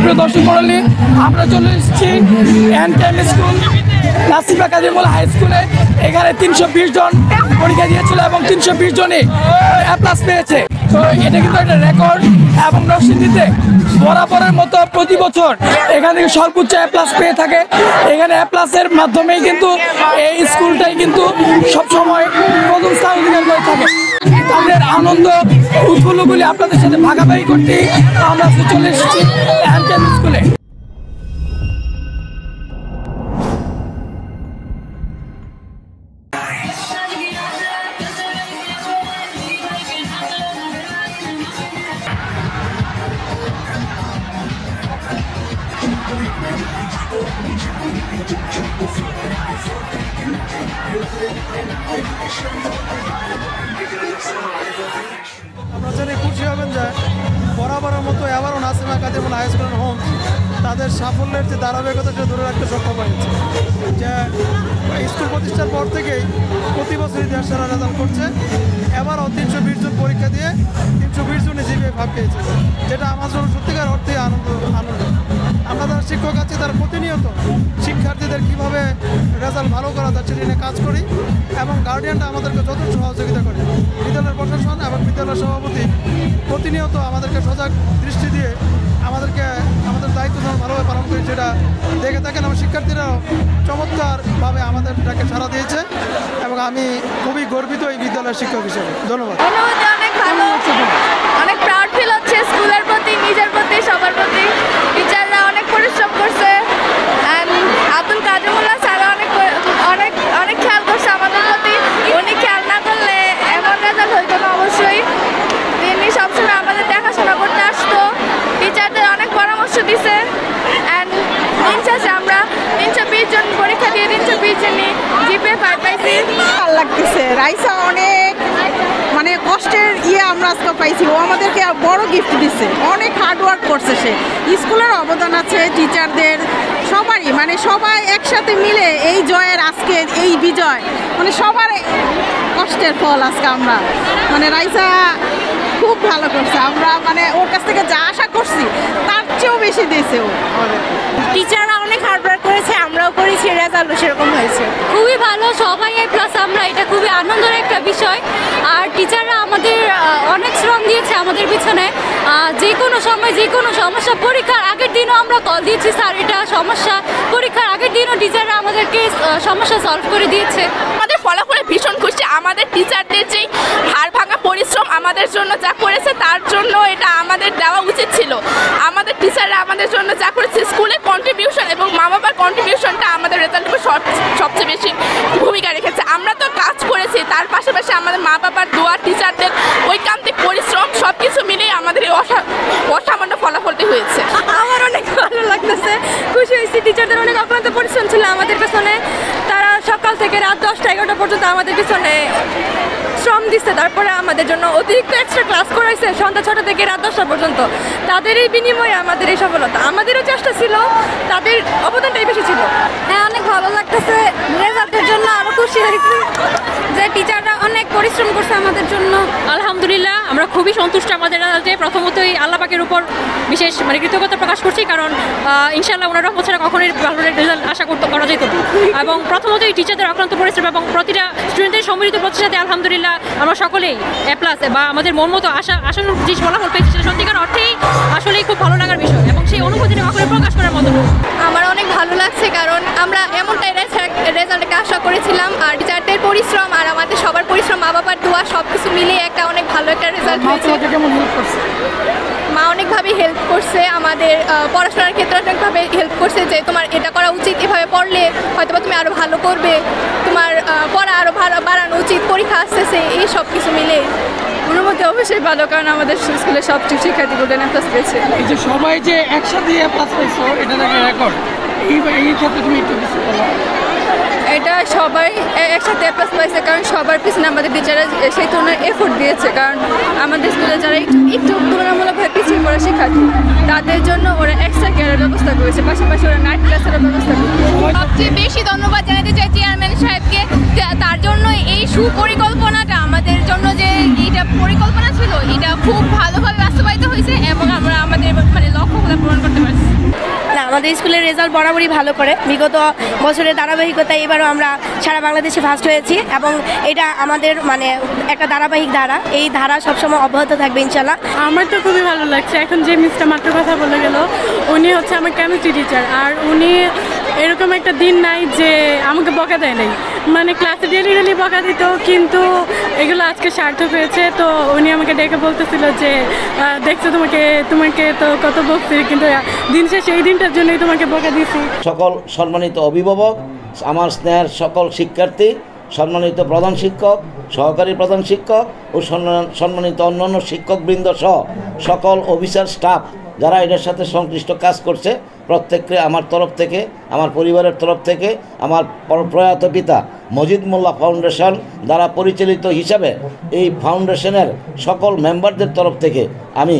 সুপ্রিয় দর্শক মণ্ডলী, আমরা চলে এসেছি এনকেএম স্কুল নাসিফা কাদিমুল হাই স্কুলে। এখানে 320 জন পরীক্ষা দিয়েছিল এবং 320 জনই A+ পেয়েছে। তো এটা কিন্তু একটা রেকর্ড এবং নরসিংদীতে বরাবরের মতো প্রতি বছর এখান থেকে সর্বোচ্চ A+ পেয়ে থাকে। এখানে A+ এর মাধ্যমেই কিন্তু এই স্কুলটাই কিন্তু সবসময় প্রথম স্থান অধিকার করে থাকে। তাদের আনন্দ উৎফুল্লগুলি আপনাদের সাথে ভাগাভাগি করতে আমরা চলে এসেছি এনকেএম স্কুলে। আপনারা জেনে খুশি হবেন যে বরাবরের মতো এবারও নাসিফা কাদিমুল হাই স্কুল হোম তাদের সাফল্যের যে ধারাবাহিকতা সেটা ধরে রাখতে সক্ষম হয়েছে। যে স্কুল প্রতিষ্ঠার পর থেকেই প্রতি বছরই দেশ সেরা রেজাল্ট করছে। এবারও 320 জন পরীক্ষা দিয়ে 320 জনই জিপিএ ভাগ পেয়েছে, যেটা আমার জন্য সত্যিকার অর্থে আনন্দ। আমরা যারা শিক্ষক আছি তারা প্রতিনিয়ত শিক্ষার্থীদের কীভাবে রেজাল্ট ভালো করা যায় সেটা নিয়ে কাজ করি এবং গার্ডিয়ানরা আমাদেরকে যথেষ্ট সহযোগিতা করে। বিদ্যালয়ের প্রশাসন এবং বিদ্যালয়ের সভাপতি প্রতিনিয়ত আমাদেরকে সজাগ দৃষ্টি দিয়ে আমাদের দায়িত্ব যেন ভালোভাবে পালন করি সেটা দেখে থাকেন। আমার শিক্ষার্থীরাও চমৎকারভাবে আমাদের ডাকে সাড়া দিয়েছে এবং আমি খুবই গর্বিত এই বিদ্যালয়ের শিক্ষক হিসেবে। ধন্যবাদ। অনেক ভালো, অনেক প্রাউড ফিল হচ্ছে স্কুলের প্রতি, নিজের প্রতি, সবার প্রতি। টিচাররা অনেক পরিশ্রম করছে। আব্দুল কাদিমুল্লাহ স্যার অনেক খেয়াল করছে আমাদের প্রতি। উনি খেয়াল না করলে এমন রেজাল্ট হইতো না অবশ্যই। তিনি সবসময় আমাদের দেখাশোনা করতে আসতো, টিচারদের অনেক পরামর্শ দিছে। অ্যান্ড দিন শেষে আমরা 320 জন পরীক্ষা দিয়ে 320 জনই জিপিএ 5 পাইছি। ভালো লাগতেছে। রাইসা অনেক কষ্টের আমরা আজকে পাইছি। ও আমাদেরকে বড় গিফট দিচ্ছে, অনেক হার্ডওয়ার্ক করছে সে। স্কুলের অবদান আছে, টিচারদের সবারই, সবাই একসাথে মিলে এই জয়ের আজকে এই বিজয় সবার কষ্টের ফল। আজকে আমরা রাইসা খুব ভালো করছে। আমরা ওর কাছ থেকে যা আশা করছি তার চেয়েও বেশি দিয়েছে ও। টিচাররা অনেক হার্ডওয়ার্ক করেছে, আমরাও করেছি, রেজাল্টও সেরকম হয়েছে। খুবই ভালো, সবাই A+ আমরা, এটা খুবই আনন্দের একটা বিষয়। আর টিচাররা আমাদের অনেক শ্রম দিয়েছে আমাদের পিছনে। যে কোনো সময় যে কোনো সমস্যা, পরীক্ষার আগের দিনও আমরা কল দিয়েছি, স্যার এটা সমস্যা। পরীক্ষার আগের দিনও টিচাররা আমাদেরকে সমস্যা সলভ করে দিয়েছে। আমাদের ফলাফলে ভীষণ খুশি। আমাদের টিচারদের যেই হাড় ভাঙা পরিশ্রম আমাদের জন্য যা করেছে তার জন্য এটা আমাদের দেওয়া উচিত ছিল। আমাদের টিচাররা আমাদের জন্য যা করেছে, স্কুলের কন্ট্রিবিউশন এবং মা বাবার কন্ট্রিবিউশনটা আমাদের রেজাল্টে সবচেয়ে বেশি ভূমিকা রেখেছে। আমরা তো কাজ করেছি, তার পাশাপাশি আমাদের মা বাবার দোয়া, টিচারদের ঐকান্তিক পরিশ্রম সব কিছু মিলেই আমাদের এই অসামান্য ফলাফলটি হয়েছে। আমার অনেক ভালো লাগতেছে, খুশি হয়েছি। টিচারদের অনেক অক্লান্ত পরিশ্রম ছিল আমাদের পেছনে। তারা সকাল থেকে রাত 10টা-11টা পর্যন্ত আমাদের পিছনে শ্রম দিচ্ছে। তারপরে আমাদের জন্য অতিরিক্ত এক্সট্রা ক্লাস করাইছে সন্ধ্যা 6টা থেকে রাত 10টা পর্যন্ত। তাদেরই বিনিময়ে আমাদের এই সফলতা। আমাদেরও চেষ্টা ছিল, তাদের অবদানটাই বেশি ছিল। হ্যাঁ, অনেক ভালো লাগতেছে। রেজাল্টের জন্য আরও খুশি হয়েছি যে টিচাররা অনেক পরিশ্রম করছে আমাদের জন্য। আলহামদুলিল্লাহ, আমরা খুবই সন্তুষ্ট আমাদের রেজাল্টে। প্রথমতই আল্লাহ পাকের উপর বিশেষ কৃতজ্ঞতা প্রকাশ করছি, কারণ ইনশাআল্লাহ ওনার রহমত ছাড়া কখনোই ভালো রেজাল্ট আশা করা যেত না। এবং প্রথমতই টিচারদের অক্লান্ত পরিশ্রম এবং প্রতিটা স্টুডেন্টের সম্মিলিত প্রচেষ্টাতে আলহামদুলিল্লাহ আমরা সকলেই A+ বা আমাদের মন মতো আশার যে ফলাফল পেয়েছি সেটা সত্যিকার অর্থেই আসলেই খুব ভালো লাগার বিষয় এবং সেই অনুভূতিটা কখনো প্রকাশ করার মতো। আমার অনেক ভালো লাগছে, কারণ আমরা এমনটাই রেজাল্টকে আশা করেছিলাম। আর টিচারদের পরিশ্রম আর আমাদের সবার পরিশ্রম, মা বাবার দোয়া সব কিছু মিলিয়ে একটা অনেক ভালো একটা রেজাল্ট হয়েছে। মা অনেকভাবে হেল্প করছে, আমাদের পড়াশোনার ক্ষেত্রে অনেকভাবে হেল্প করছে যে তোমার এটা করা উচিত, এভাবে পড়লে হয়তো তুমি আরও ভালো করবে, তোমার পড়া আরও বাড়ানো উচিত, পরীক্ষা আসতেছে, এই সব কিছু মিলে ওনার মধ্যে অবশ্যই ভালো। কারণ আমাদের স্কুলে সব শিক্ষার্থী গোল্ডেন A+ পেয়েছে। এই যে সবাই যে একসাথে A+ পাইছো, এটা একটা রেকর্ড। এই ক্ষেত্রে তুমি একটু কিছু বলো। এটা সবাই একসাথে A+ পাইছে, কারণ সবার পিছনে আমাদের টিচাররা সেই ধরনের এফোর্ট দিয়েছে। কারণ আমাদের স্কুলে যারা একটু তুলনামূলকভাবে পিছিয়ে পড়া শিক্ষার্থী, তাদের জন্য ওরা এক্সট্রা কেয়ারের ব্যবস্থা করেছে, পাশাপাশি ওরা নাইট ক্লাসেরও ব্যবস্থা করেছে। সবচেয়ে বেশি ধন্যবাদ জানাতে চাই চেয়ারম্যান সাহেবকে, তার জন্য এই সুপরিকল্পনাটা আমাদের জন্য যে এইটা পরিকল্পনা ছিল, এটা খুব ভালোভাবে বাস্তবায়িত হয়েছে এবং আমরা আমাদের লক্ষ্যগুলো পূরণ করতে পারছি। আমাদের স্কুলের রেজাল্ট বরাবরই ভালো করে, বিগত বছরের ধারাবাহিকতায় এবারও আমরা সারা বাংলাদেশে ফার্স্ট হয়েছি এবং এটা আমাদের মানে একটা ধারাবাহিক ধারা, এই ধারা সবসময় অব্যাহত থাকবে ইনশাল্লাহ। আমার তো খুবই ভালো লাগছে। এখন যে মিসটা মাত্র কথা বলে গেল, উনি হচ্ছে আমার কেমিস্ট্রি টিচার, আর উনি এরকম একটা দিন নাই যে আমাকে বকা দেয় নাই, মানে ক্লাসে ডেলি বকা দিত, কিন্তু এগুলো আজকে সার্থক হয়েছে। তো উনি আমাকে ডেকে বলতেছিল যে দেখছো তোমাকে তো কত বকছি, কিন্তু দিন শেষে এই দিনটার জন্যই তোমাকে বকা দিছি। সকল সম্মানিত অভিভাবক, আমার স্নেহের সকল শিক্ষার্থী, সম্মানিত প্রধান শিক্ষক, সহকারী প্রধান শিক্ষক ও সম্মানিত অন্যান্য শিক্ষকবৃন্দ সহ সকল অফিসার স্টাফ যারা এটার সাথে সংশ্লিষ্ট কাজ করছে, প্রত্যেককে আমার তরফ থেকে, আমার পরিবারের তরফ থেকে, আমার প্রয়াত পিতা মজিদ মোল্লা ফাউন্ডেশন দ্বারা পরিচালিত হিসাবে এই ফাউন্ডেশনের সকল মেম্বারদের তরফ থেকে আমি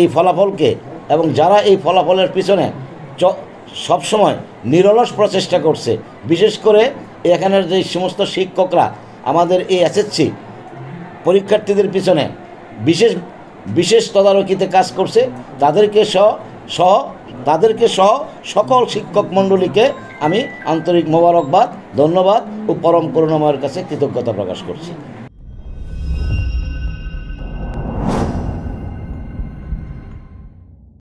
এই ফলাফলকে এবং যারা এই ফলাফলের পিছনে সবসময় নিরলস প্রচেষ্টা করছে, বিশেষ করে এখানের যে সমস্ত শিক্ষকরা আমাদের এই এসএসসি পরীক্ষার্থীদের পিছনে বিশেষ তদারকিতে কাজ করছে, তাদেরকে সহ সকল শিক্ষক মণ্ডলীকে আমি আন্তরিক মোবারকবাদ, ধন্যবাদ ও পরম করুণাময়ের কাছে কৃতজ্ঞতা প্রকাশ করছি।